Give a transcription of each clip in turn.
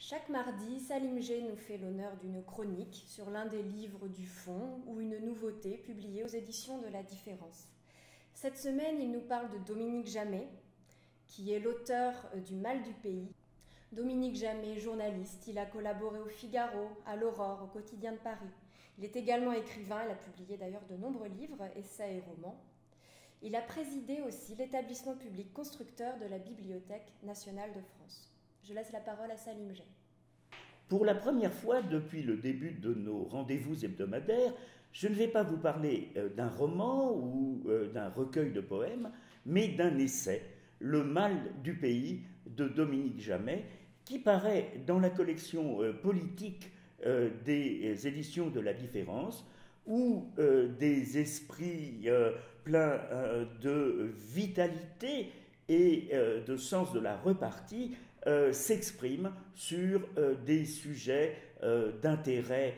Chaque mardi, Salim G nous fait l'honneur d'une chronique sur l'un des livres du fond ou une nouveauté publiée aux éditions de La Différence. Cette semaine, il nous parle de Dominique Jamais, qui est l'auteur du Mal du pays. Dominique Jamais, journaliste, il a collaboré au Figaro, à l'Aurore, au Quotidien de Paris. Il est également écrivain, il a publié d'ailleurs de nombreux livres, essais et romans. Il a présidé aussi l'établissement public constructeur de la Bibliothèque nationale de France. Je laisse la parole à Salim G. Pour la première fois depuis le début de nos rendez-vous hebdomadaires, je ne vais pas vous parler d'un roman ou d'un recueil de poèmes, mais d'un essai, Le Mal du pays de Dominique Jamais, qui paraît dans la collection politique des éditions de La Différence, où des esprits pleins de vitalité et de sens de la repartie s'expriment sur des sujets d'intérêt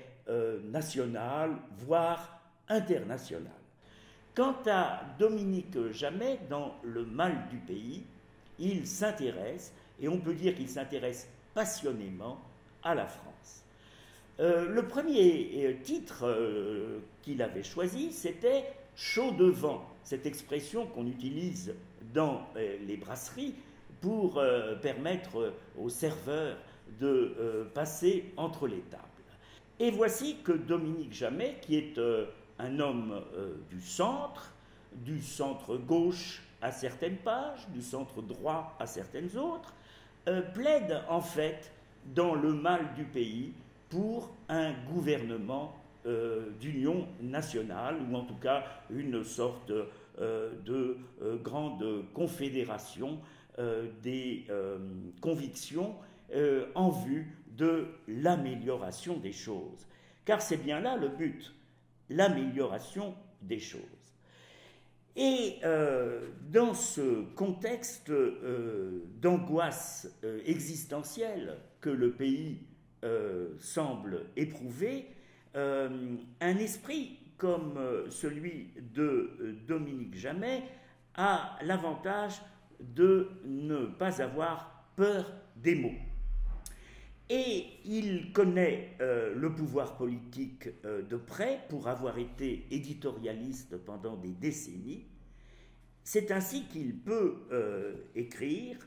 national, voire international. Quant à Dominique Jamais, dans Le Mal du pays, il s'intéresse, et on peut dire qu'il s'intéresse passionnément, à la France. Le premier titre qu'il avait choisi, c'était « chaud de vent », cette expression qu'on utilise dans les brasseries pour permettre aux serveurs de passer entre les tables. Et voici que Dominique Jamais, qui est un homme du centre gauche à certaines pages, du centre droit à certaines autres, plaide en fait dans Le Mal du pays pour un gouvernement d'union nationale, ou en tout cas une sorte de grande confédération des convictions en vue de l'amélioration des choses. Car c'est bien là le but, l'amélioration des choses. Et dans ce contexte d'angoisse existentielle que le pays semble éprouver, un esprit comme celui de Dominique Jamais a l'avantage de ne pas avoir peur des mots. Et il connaît le pouvoir politique de près pour avoir été éditorialiste pendant des décennies. C'est ainsi qu'il peut écrire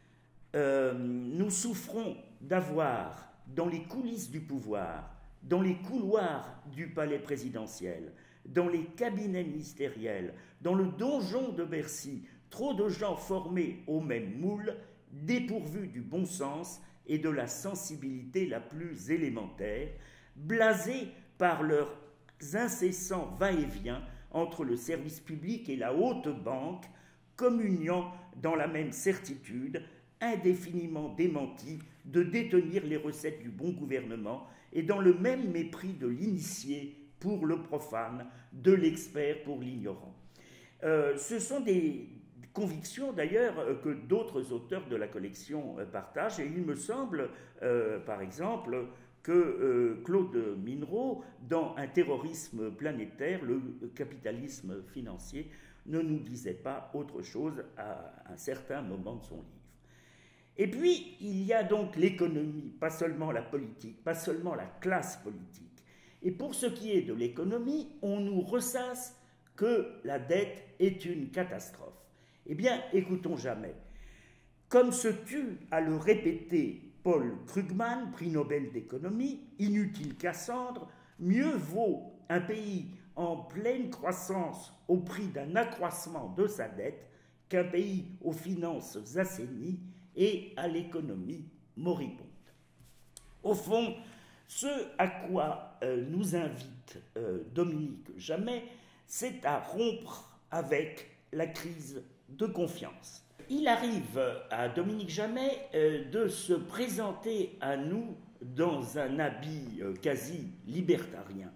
« Nous souffrons d'avoir dans les coulisses du pouvoir, dans les couloirs du palais présidentiel, dans les cabinets ministériels, dans le donjon de Bercy, trop de gens formés au même moule, dépourvus du bon sens et de la sensibilité la plus élémentaire, blasés par leurs incessants va-et-vient entre le service public et la haute banque, communiant dans la même certitude, indéfiniment démentis, de détenir les recettes du bon gouvernement et dans le même mépris de l'initié pour le profane, de l'expert pour l'ignorant. Ce sont des convictions d'ailleurs que d'autres auteurs de la collection partagent, et il me semble par exemple que Claude Minereau, dans Un terrorisme planétaire, le capitalisme financier, ne nous disait pas autre chose à un certain moment de son livre. Et puis, il y a donc l'économie, pas seulement la politique, pas seulement la classe politique. Et pour ce qui est de l'économie, on nous ressasse que la dette est une catastrophe. Eh bien, écoutons Jamais. Comme se tue à le répéter Paul Krugman, prix Nobel d'économie, inutile Cassandre, mieux vaut un pays en pleine croissance au prix d'un accroissement de sa dette qu'un pays aux finances assainies et à l'économie moribonde. Au fond, ce à quoi nous invite Dominique Jamais, c'est à rompre avec la crise de confiance. Il arrive à Dominique Jamais de se présenter à nous dans un habit quasi libertarien.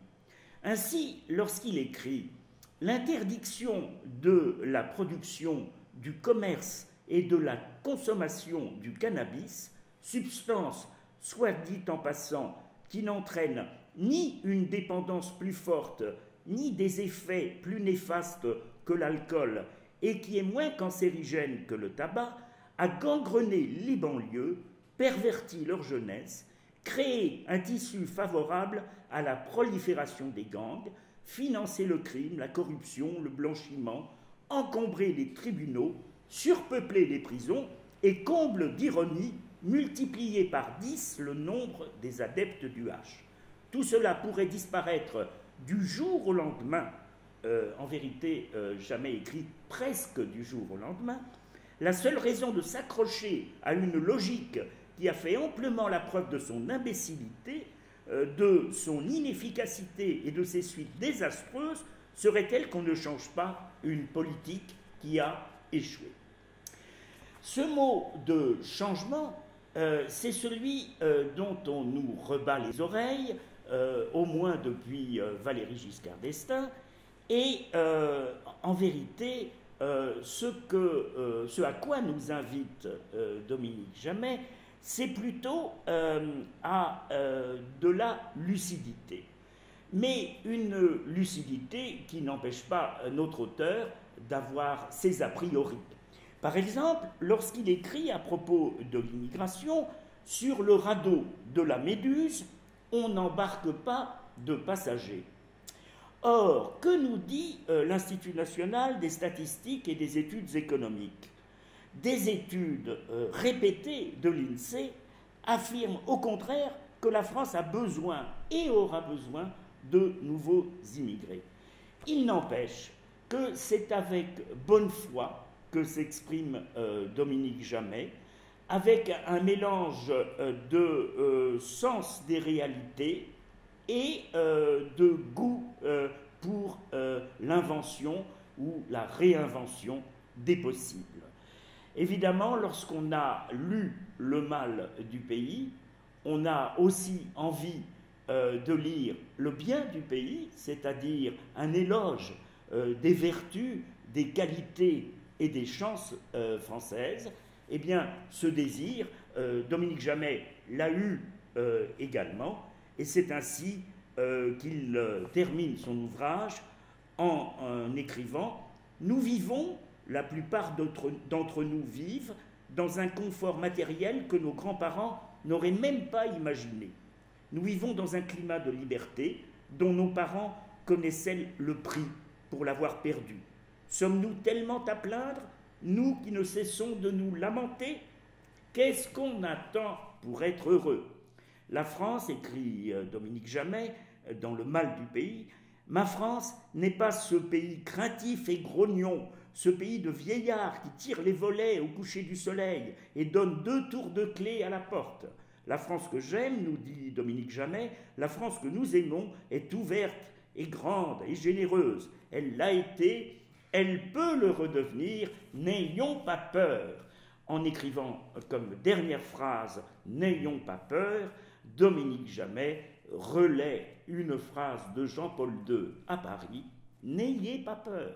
Ainsi, lorsqu'il écrit « L'interdiction de la production, du commerce et de la consommation du cannabis, substance, soit dit en passant, qui n'entraîne ni une dépendance plus forte, ni des effets plus néfastes que l'alcool, et qui est moins cancérigène que le tabac, a gangrené les banlieues, perverti leur jeunesse, créé un tissu favorable à la prolifération des gangs, financé le crime, la corruption, le blanchiment, encombré les tribunaux, surpeuplé les prisons et, comble d'ironie, multiplié par 10 le nombre des adeptes du H. Tout cela pourrait disparaître du jour au lendemain, en vérité jamais écrit presque du jour au lendemain. La seule raison de s'accrocher à une logique qui a fait amplement la preuve de son imbécilité, de son inefficacité et de ses suites désastreuses serait-elle qu'on ne change pas une politique qui a échoué. Ce mot de changement, c'est celui dont on nous rebat les oreilles, au moins depuis Valéry Giscard d'Estaing, et en vérité, ce à quoi nous invite Dominique Jamais, c'est plutôt à de la lucidité. Mais une lucidité qui n'empêche pas notre auteur d'avoir ses a priori. Par exemple, lorsqu'il écrit à propos de l'immigration, sur le radeau de la Méduse, on n'embarque pas de passagers. Or, que nous dit l'Institut national des statistiques et des études économiques? Des études répétées de l'INSEE affirment au contraire que la France a besoin et aura besoin de nouveaux immigrés. Il n'empêche que c'est avec bonne foi que s'exprime Dominique Jamais, avec un mélange de sens des réalités et de goût pour l'invention ou la réinvention des possibles. Évidemment, lorsqu'on a lu Le mal du pays, on a aussi envie de lire Le bien du pays, c'est-à-dire un éloge des vertus, des qualités et des chances françaises. Eh bien, ce désir, Dominique Jamais l'a eu également, et c'est ainsi qu'il termine son ouvrage en écrivant « Nous vivons, la plupart d'entre nous vivent, dans un confort matériel que nos grands-parents n'auraient même pas imaginé. Nous vivons dans un climat de liberté dont nos parents connaissaient le prix pour l'avoir perdu. Sommes-nous tellement à plaindre, nous qui ne cessons de nous lamenter? Qu'est-ce qu'on attend pour être heureux? La France, écrit Dominique Jamais dans Le mal du pays, ma France n'est pas ce pays craintif et grognon, ce pays de vieillards qui tire les volets au coucher du soleil et donne 2 tours de clé à la porte. La France que j'aime, nous dit Dominique Jamais, la France que nous aimons est ouverte et grande et généreuse. Elle l'a été, elle peut le redevenir, n'ayons pas peur. En écrivant comme dernière phrase « N'ayons pas peur », Dominique Jamais relaie une phrase de Jean-Paul II à Paris « N'ayez pas peur ».